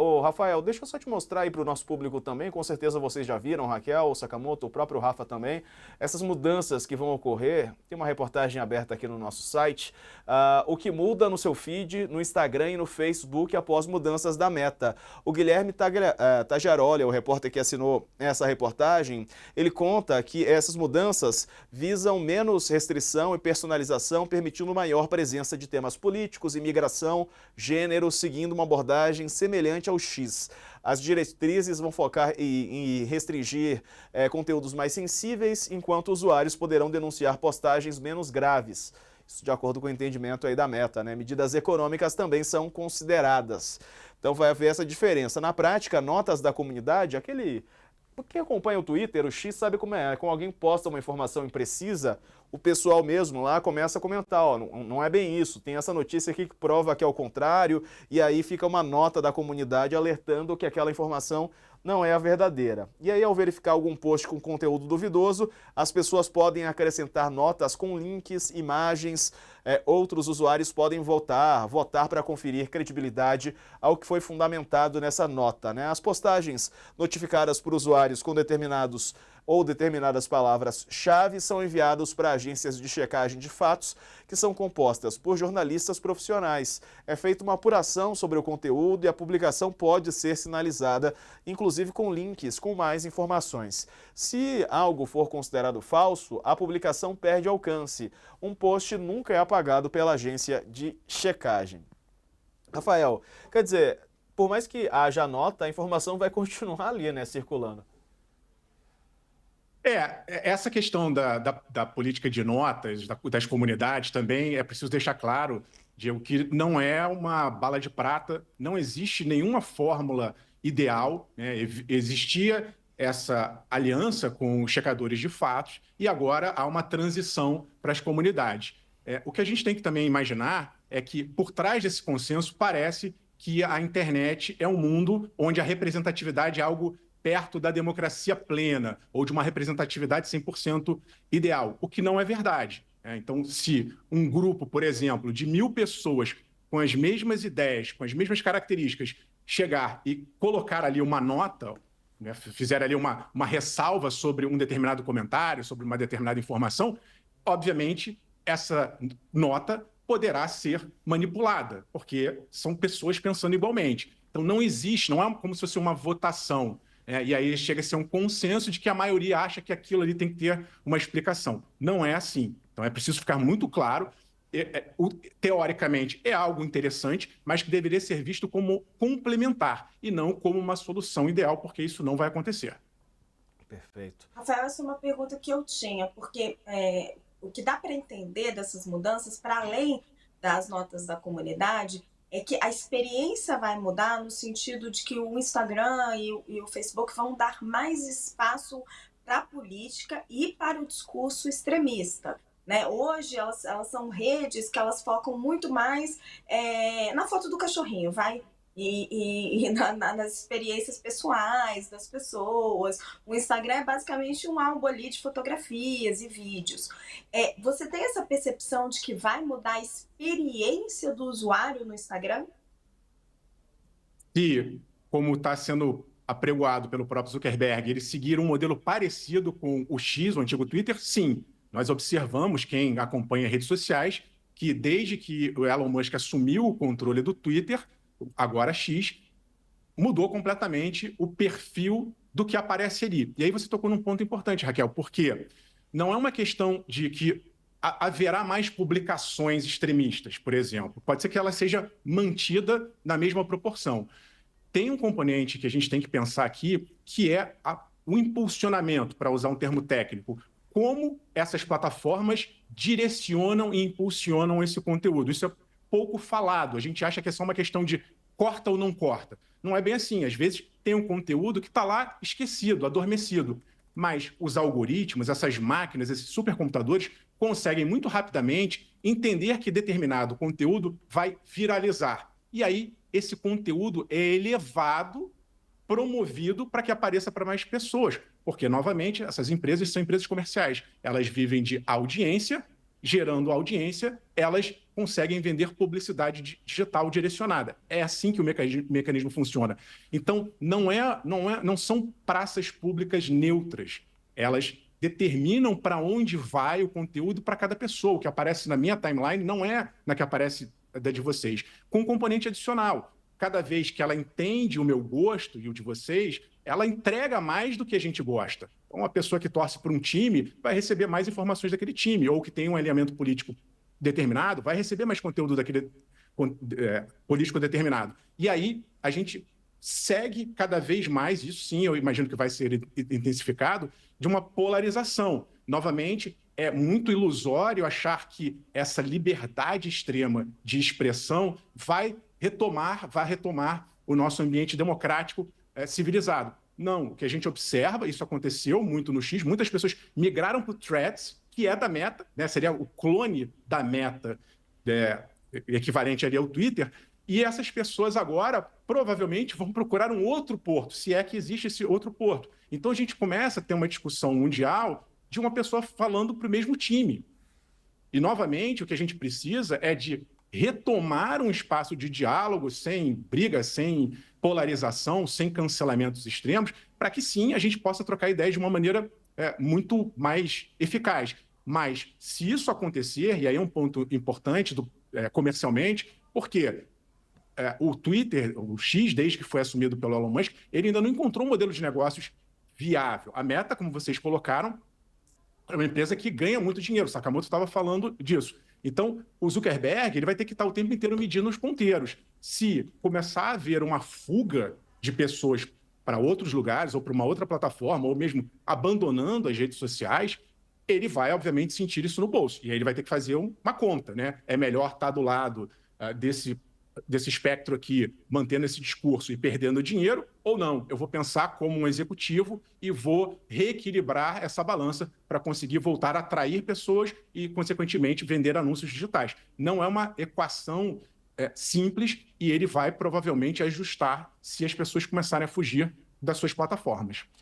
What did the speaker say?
Ô, Rafael, deixa eu só te mostrar aí para o nosso público também, com certeza vocês já viram, Raquel, Sakamoto, o próprio Rafa também, essas mudanças que vão ocorrer, tem uma reportagem aberta aqui no nosso site, o que muda no seu feed, no Instagram e no Facebook após mudanças da Meta. O Guilherme Tagliaroli, o repórter que assinou essa reportagem, ele conta que essas mudanças visam menos restrição e personalização, permitindo maior presença de temas políticos, imigração, gênero, seguindo uma abordagem semelhante ao X. As diretrizes vão focar em restringir conteúdos mais sensíveis, enquanto usuários poderão denunciar postagens menos graves. Isso de acordo com o entendimento aí da Meta, né? Medidas econômicas também são consideradas. Então vai haver essa diferença. Na prática, notas da comunidade, quem acompanha o Twitter, o X, sabe como é. Quando alguém posta uma informação imprecisa, o pessoal mesmo lá começa a comentar, ó, não é bem isso, tem essa notícia aqui que prova que é o contrário, e aí fica uma nota da comunidade alertando que aquela informação não é a verdadeira. E aí, ao verificar algum post com conteúdo duvidoso, as pessoas podem acrescentar notas com links, imagens, outros usuários podem votar para conferir credibilidade ao que foi fundamentado nessa nota, né? As postagens notificadas por usuários com determinadas palavras-chave são enviados para agências de checagem de fatos, que são compostas por jornalistas profissionais. É feita uma apuração sobre o conteúdo e a publicação pode ser sinalizada, inclusive com links com mais informações. Se algo for considerado falso, a publicação perde alcance. Um post nunca é apagado pela agência de checagem. Rafael, quer dizer, por mais que haja nota, a informação vai continuar ali, né, circulando. Essa questão da política de notas, das comunidades, também é preciso deixar claro, Diego, que não é uma bala de prata, não existe nenhuma fórmula ideal, né? Existia essa aliança com os checadores de fatos e agora há uma transição para as comunidades. O que a gente tem que também imaginar é que, por trás desse consenso, parece que a internet é um mundo onde a representatividade é algo perto da democracia plena ou de uma representatividade 100% ideal, o que não é verdade. Então, se um grupo, por exemplo, de 1000 pessoas com as mesmas ideias, com as mesmas características, chegar e colocar ali uma nota, né, fizer ali uma ressalva sobre um determinado comentário, sobre uma determinada informação, obviamente, essa nota poderá ser manipulada, porque são pessoas pensando igualmente. Então, não existe, não é como se fosse uma votação. E aí chega a ser um consenso de que a maioria acha que aquilo ali tem que ter uma explicação. Não é assim. Então é preciso ficar muito claro. Teoricamente é algo interessante, mas que deveria ser visto como complementar e não como uma solução ideal, porque isso não vai acontecer. Perfeito. Rafael, essa é uma pergunta que eu tinha, porque o que dá para entender dessas mudanças, para além das notas da comunidade, é que a experiência vai mudar no sentido de que o Instagram e o Facebook vão dar mais espaço para a política e para o discurso extremista. Né? Hoje, elas são redes que elas focam muito mais na foto do cachorrinho, e nas experiências pessoais das pessoas. O Instagram é basicamente um álbum ali de fotografias e vídeos. Você tem essa percepção de que vai mudar a experiência do usuário no Instagram? Se, como está sendo apregoado pelo próprio Zuckerberg, eles seguiram um modelo parecido com o X, o antigo Twitter, sim. Nós observamos, quem acompanha redes sociais, que desde que o Elon Musk assumiu o controle do Twitter, agora X, mudou completamente o perfil do que aparece ali. E aí você tocou num ponto importante, Raquel, porque não é uma questão de que haverá mais publicações extremistas, por exemplo. Pode ser que ela seja mantida na mesma proporção. Tem um componente que a gente tem que pensar aqui, que é o impulsionamento, para usar um termo técnico. Como essas plataformas direcionam e impulsionam esse conteúdo. Isso é pouco falado. A gente acha que é só uma questão de corta ou não corta. Não é bem assim. Às vezes tem um conteúdo que está lá esquecido, adormecido. Mas os algoritmos, essas máquinas, esses supercomputadores, conseguem muito rapidamente entender que determinado conteúdo vai viralizar. E aí esse conteúdo é elevado, promovido para que apareça para mais pessoas. Porque, novamente, essas empresas são empresas comerciais. Elas vivem de audiência, gerando audiência, elas conseguem vender publicidade digital direcionada. É assim que o mecanismo funciona. Então, não são praças públicas neutras. Elas determinam para onde vai o conteúdo para cada pessoa. O que aparece na minha timeline não é na que aparece da de vocês. Com um componente adicional. Cada vez que ela entende o meu gosto e o de vocês, ela entrega mais do que a gente gosta. Então, uma pessoa que torce por um time vai receber mais informações daquele time, ou que tem um alinhamento político determinado, vai receber mais conteúdo daquele político determinado. E aí, a gente segue cada vez mais, isso sim, eu imagino que vai ser intensificado, de uma polarização. Novamente, é muito ilusório achar que essa liberdade extrema de expressão vai retomar o nosso ambiente democrático civilizado. Não, o que a gente observa, isso aconteceu muito no X, muitas pessoas migraram para o Threads, que é da Meta, né, seria o clone da Meta, equivalente ali ao Twitter, e essas pessoas agora provavelmente vão procurar um outro porto, se é que existe esse outro porto. Então a gente começa a ter uma discussão mundial de uma pessoa falando para o mesmo time. E, novamente, o que a gente precisa é de retomar um espaço de diálogo sem briga, sem polarização, sem cancelamentos extremos, para que, sim, a gente possa trocar ideias de uma maneira muito mais eficaz. Mas, se isso acontecer, e aí é um ponto importante comercialmente, porque o Twitter, o X, desde que foi assumido pelo Elon Musk, ele ainda não encontrou um modelo de negócios viável. A Meta, como vocês colocaram, é uma empresa que ganha muito dinheiro. O Sakamoto estava falando disso. Então, o Zuckerberg ele vai ter que estar o tempo inteiro medindo os ponteiros. Se começar a haver uma fuga de pessoas para outros lugares, ou para uma outra plataforma, ou mesmo abandonando as redes sociais, ele vai, obviamente, sentir isso no bolso. E aí ele vai ter que fazer uma conta, né? É melhor estar do lado desse espectro aqui, mantendo esse discurso e perdendo dinheiro, ou não? Eu vou pensar como um executivo e vou reequilibrar essa balança para conseguir voltar a atrair pessoas e, consequentemente, vender anúncios digitais. Não é uma equação simples e ele vai provavelmente ajustar se as pessoas começarem a fugir das suas plataformas.